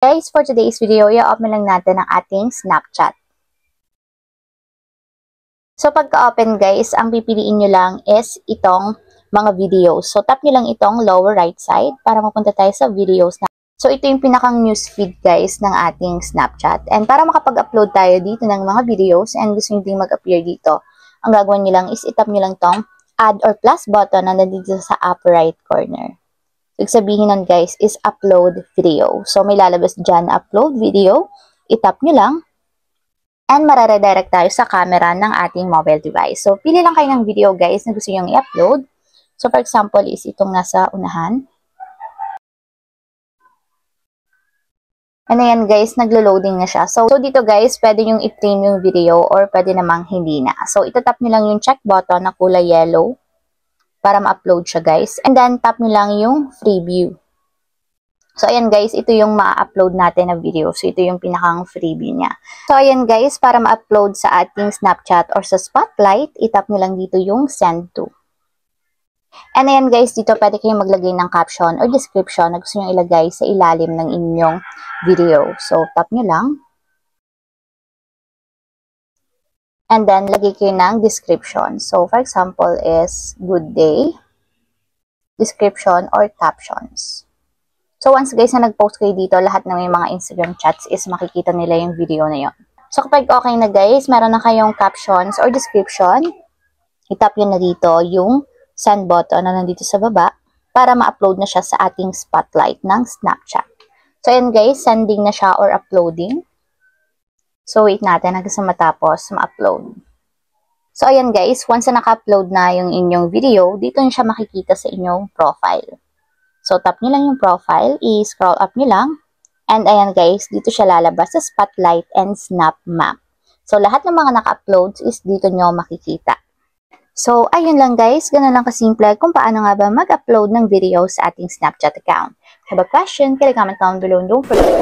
Guys, for today's video, i-open lang natin ang ating Snapchat. So, pagka-open guys, ang pipiliin nyo lang is itong mga videos. So, tap nyo lang itong lower right side para mapunta tayo sa videos na. So, ito yung pinakang newsfeed guys ng ating Snapchat. And para makapag-upload tayo dito ng mga videos and gusto nyo din mag-appear dito, ang gagawin nyo lang is itap nyo lang tong add or plus button na nandito sa upper right corner. Ibig sabihin nun guys is upload video. So may lalabas dyan upload video, itap nyo lang, and mararedirect tayo sa camera ng ating mobile device. So pili lang kayo ng video guys na gusto nyo i-upload. So for example is itong nasa unahan. And ayan guys, naglo-loading na siya. So dito guys, pwede yung i-trim yung video or pwede namang hindi na. So itatap nyo lang yung check button na kulay yellow para ma-upload siya guys. And then, tap nyo lang yung free view. So, ayan guys, ito yung ma-upload natin na video. So, ito yung pinakang freebie niya. So, ayan guys, para ma-upload sa ating Snapchat or sa Spotlight, itap nyo lang dito yung send to. And ayan guys, dito pwede kayong maglagay ng caption or description na gusto nyo ilagay sa ilalim ng inyong video. So, tap nyo lang. And then, lagay kayo ng description. So, for example is, good day, description, or captions. So, once guys na nag-post kayo dito, lahat ng may mga Instagram chats is makikita nila yung video na yon. So, kapag okay na guys, meron na kayong captions or description, itap yun na dito yung send button na nandito sa baba para ma-upload na siya sa ating Spotlight ng Snapchat. So, ayan guys, sending na siya or uploading. So, wait natin hanggang sa matapos ma-upload. So, ayan guys, once na naka-upload na yung inyong video, dito nyo siya makikita sa inyong profile. So, tap nyo lang yung profile, i-scroll up nyo lang, and ayan guys, dito siya lalabas sa Spotlight and Snap Map. So, lahat ng mga naka-uploads is dito nyo makikita. So, ayun lang guys, ganun lang kasimple kung paano nga ba mag-upload ng video sa ating Snapchat account. Have a question? Comment down below. Don't forget